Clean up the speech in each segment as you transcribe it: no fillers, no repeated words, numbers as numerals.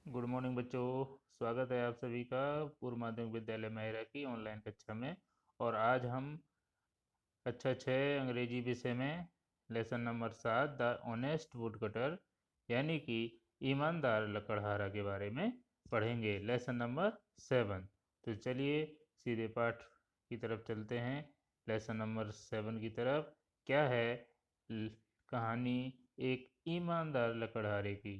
Good morning बच्चों। स्वागत है आप सभी का पूर्व माध्यमिक विद्यालय माहिरा की ऑनलाइन कक्षा में। और आज हम कक्षा 6 अंग्रेजी विषय में lesson number 7 the honest would cutter यानी कि ईमानदार लकड़हारा के बारे में पढ़ेंगे। Lesson number 7। तो चलिए सीधे पाठ की तरफ चलते हैं। लेसन नंबर 7 की तरफ क्या है कहानी एक ईमानदार लकड़हारे की।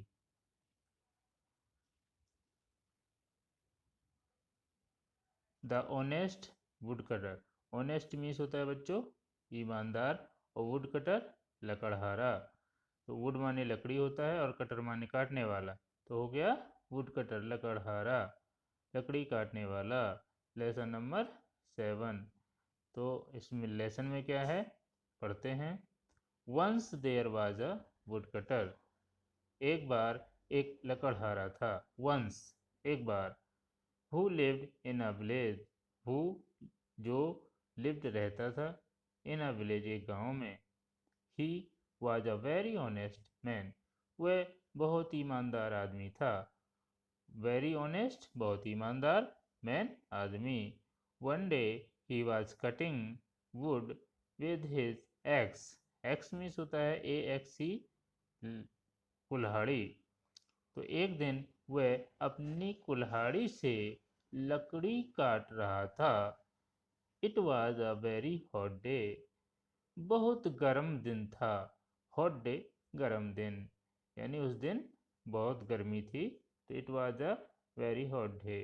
The honest would cutter. Honest means होता है बच्चों ईमानदार, और वुड कटर लकड़हारा। तो वुड माने लकड़ी होता है और कटर माने काटने वाला, तो हो गया वुड कटर लकड़हारा, लकड़ी काटने वाला। Lesson number 7। तो इसमें लेसन में क्या है पढ़ते हैं। Once there was a wood cutter. एक बार एक लकड़हारा था। वंस एक बार। Who lived in a village. Who जो लिव्ड रहता था, इन अ विलेज एक गांव में। He was a very honest man. वह बहुत ईमानदार आदमी था। वेरी ऑनेस्ट बहुत ईमानदार, मैन आदमी। One day he was cutting would with his ex. X means होता है AXE, कुल्हाड़ी। तो एक दिन वह अपनी कुल्हाड़ी से लकड़ी काट रहा था। It was a very hot day. बहुत गर्म दिन था। हॉट डे गर्म दिन, यानी उस दिन बहुत गर्मी थी। तो it was a very hot day.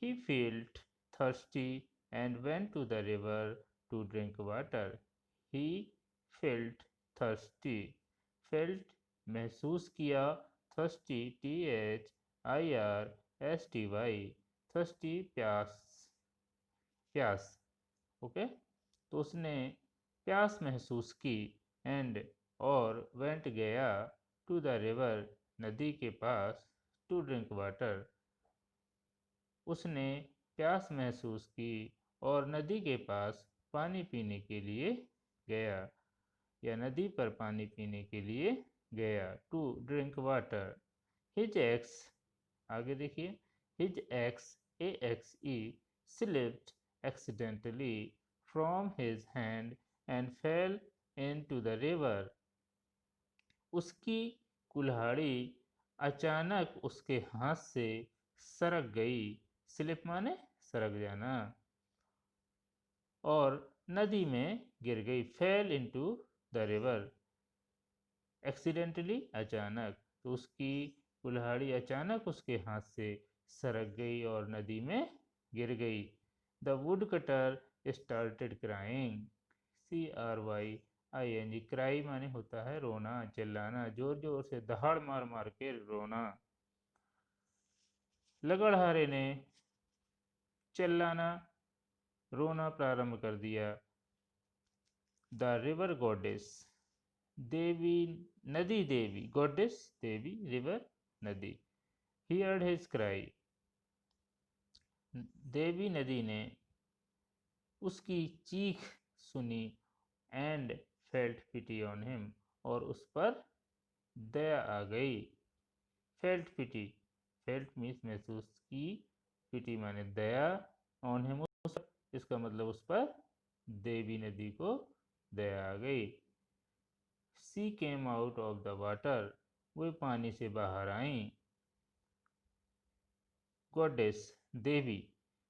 He felt thirsty and went to the river to drink water. He felt thirsty. Felt महसूस किया, thirsty THIRSTY, thirsty प्यास, प्यास। ओके, तो उसने प्यास महसूस की एंड और वेंट गया टू द रिवर नदी के पास टू ड्रिंक वाटर। उसने प्यास महसूस की और नदी के पास पानी पीने के लिए गया, या नदी पर पानी पीने के लिए गया। To drink water. His axe, आगे देखिए, his axe AXE slipped accidentally from his hand and fell into the river. उसकी कुल्हाड़ी अचानक उसके हाथ से सरक गई। स्लिप माने सरक जाना, और नदी में गिर गई। Fail into the river, accidentally अचानक। तो उसकी कुल्हाड़ी अचानक उसके हाथ से सरक गई और नदी में गिर गई। The wood cutter started crying. CRYING, cry माने होता है रोना, चिल्लाना, जोर जोर से दहाड़ मार मार के रोना। लकड़हारे ने चिल्लाना, रोना प्रारंभ कर दिया। द रिवर गॉडेस, देवी, नदी देवी, गॉडेस देवी, रिवर नदी। हियर्ड हिज क्राई, देवी नदी ने उसकी चीख सुनी। And felt pity on him, और उस पर दया आ गई। फेल्ट पिटी, फेल्ट मीन्स महसूस की, पिटी माने दया, ऑन हिम उस पर, इसका मतलब उस पर देवी नदी को दया आ गई। She came out of the water, वे पानी से बाहर आई। गॉडेस देवी,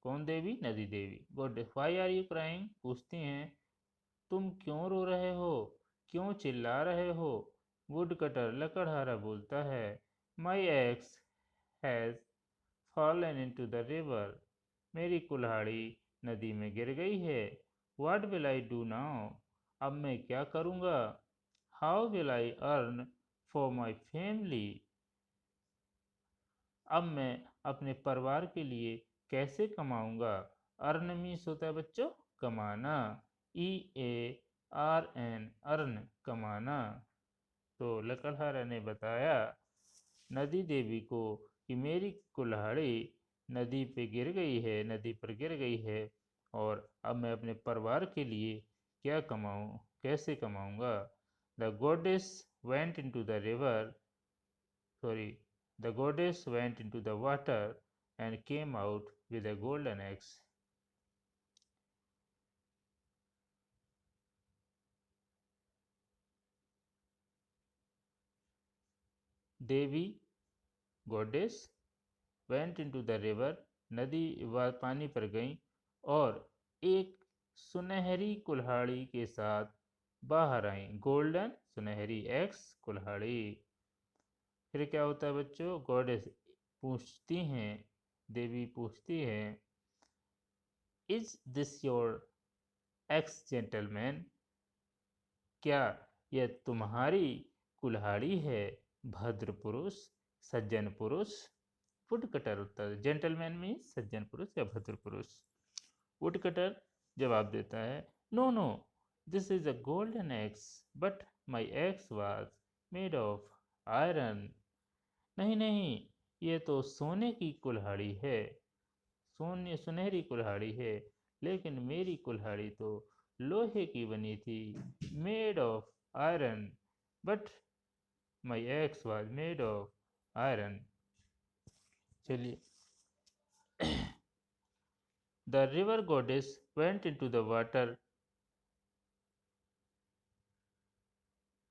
कौन देवी? नदी देवी। Goddess, why are you crying, पूछती हैं तुम क्यों रो रहे हो, क्यों चिल्ला रहे हो। वुड कटर लकड़हारा बोलता है, my axe has fallen into the river, मेरी कुल्हाड़ी नदी में गिर गई है। What will I do now, अब मैं क्या करूँगा। How will I earn for my family, अब मैं अपने परिवार के लिए कैसे कमाऊँगा। अर्न मीन्स होता है बच्चों कमाना, EARN, अर्न, कमाना। तो लकड़हारा ने बताया नदी देवी को कि मेरी कुल्हाड़ी नदी पे गिर गई है, नदी पर गिर गई है, और अब मैं अपने परिवार के लिए क्या कमाऊँ, कैसे कमाऊँगा। The goddess went into the river, sorry, The goddess went into the water and came out with a golden axe. Devi, goddess, went into the river. नदी पानी पर गई और एक सुनहरी कुल्हाड़ी के साथ बाहर आई। गोल्डन सुनहरी, एक्स कुल्हाड़ी। फिर क्या होता है बच्चों? गॉडेस पूछती हैं, देवी पूछती है, is this your x gentleman? क्या यह तुम्हारी कुल्हाड़ी है भद्र पुरुष, सज्जन पुरुष? वुडकटर उत्तर, जेंटलमैन मीन्स सज्जन पुरुष या भद्र पुरुष। वुडकटर जवाब देता है, no no, this is a golden axe, but my axe was made of iron. नहीं नहीं, ये तो सोने की कुल्हाड़ी है, सुनहरी कुल्हाड़ी है, लेकिन मेरी कुल्हाड़ी तो लोहे की बनी थी, made of iron, but my axe was made of iron. चलिए। The river goddess went into the water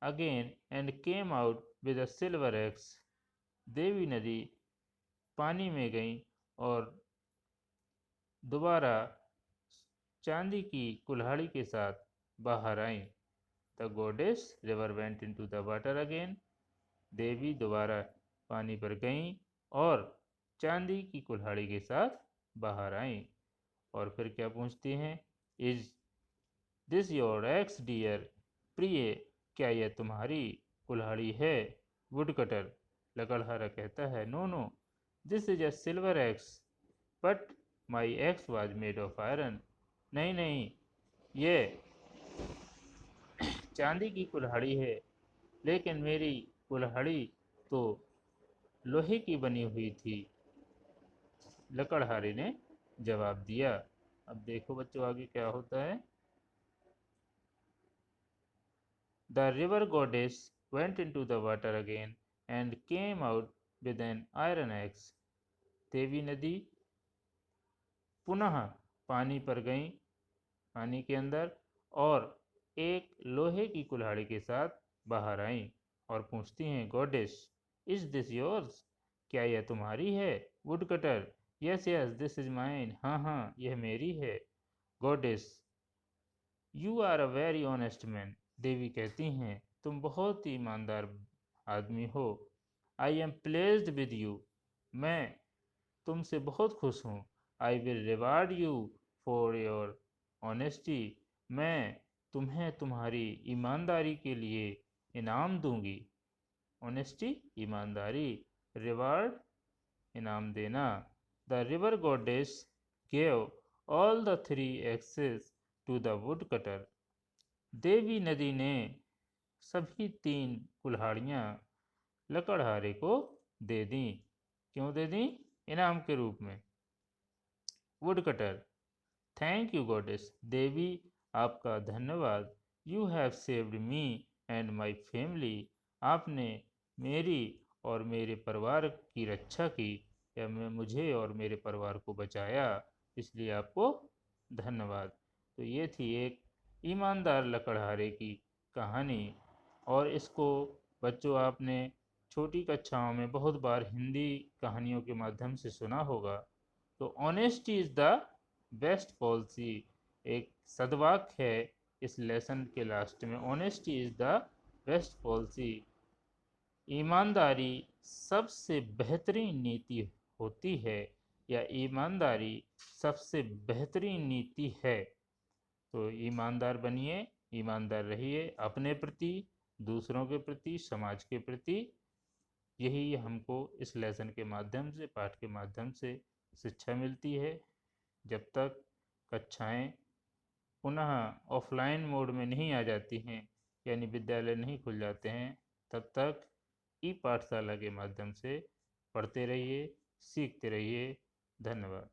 again and came out with a silver axe. देवी नदी पानी में गई और दोबारा चांदी की कुल्हाड़ी के साथ बाहर आई। The goddess river went into the water again. देवी दोबारा पानी पर गईं और चांदी की कुल्हाड़ी के साथ बाहर आईं। और फिर क्या पूछती हैं? Is this your axe dear? प्रिय, क्या यह तुम्हारी कुल्हाड़ी है? वुडकटर लकड़हारा कहता है, no no, this is a silver axe, but my axe was made of iron. नहीं नहीं, ये चांदी की कुल्हाड़ी है, लेकिन मेरी कुल्हाड़ी तो लोहे की बनी हुई थी, लकड़हारे ने जवाब दिया। अब देखो बच्चों आगे क्या होता है। The river goddess went into the water again and came out with an iron axe. देवी नदी पुनः पानी पर गई, पानी के अंदर, और एक लोहे की कुल्हाड़ी के साथ बाहर आई और पूछती हैं, गॉडेस, इज दिस योर्स? क्या यह तुम्हारी है? Woodcutter, yes yes, this is mine. हाँ हाँ, यह मेरी है। Goddess, you are a very honest man. देवी कहती हैं, तुम बहुत ही ईमानदार आदमी हो। I am pleased with you, मैं तुमसे बहुत खुश हूँ। I will reward you for your honesty, मैं तुम्हें तुम्हारी ईमानदारी के लिए इनाम दूंगी। ऑनेस्टी ईमानदारी, रिवार्ड इनाम देना। The river goddess gave all the 3 axes to the wood cutter. देवी नदी ने सभी 3 कुल्हाड़ियाँ लकड़हारे को दे दी। क्यों दे दी? इनाम के रूप में। Woodcutter, thank you goddess. देवी, आपका धन्यवाद। You have saved me and my family, आपने मेरी और मेरे परिवार की रक्षा की, या मुझे और मेरे परिवार को बचाया, इसलिए आपको धन्यवाद। तो ये थी एक ईमानदार लकड़हारे की कहानी, और इसको बच्चों आपने छोटी कक्षाओं में बहुत बार हिंदी कहानियों के माध्यम से सुना होगा। तो honesty is the best policy एक सदवाक्य है इस लेसन के लास्ट में। Honesty is the best policy, ईमानदारी सबसे बेहतरीन नीति होती है, या ईमानदारी सबसे बेहतरीन नीति है। तो ईमानदार बनिए, ईमानदार रहिए अपने प्रति, दूसरों के प्रति, समाज के प्रति। यही हमको इस लेसन के माध्यम से, पाठ के माध्यम से शिक्षा मिलती है। जब तक कक्षाएं पुनः ऑफलाइन मोड में नहीं आ जाती हैं, यानी विद्यालय नहीं खुल जाते हैं, तब तक ई पाठशाला के माध्यम से पढ़ते रहिए, सीखते रहिए। धन्यवाद।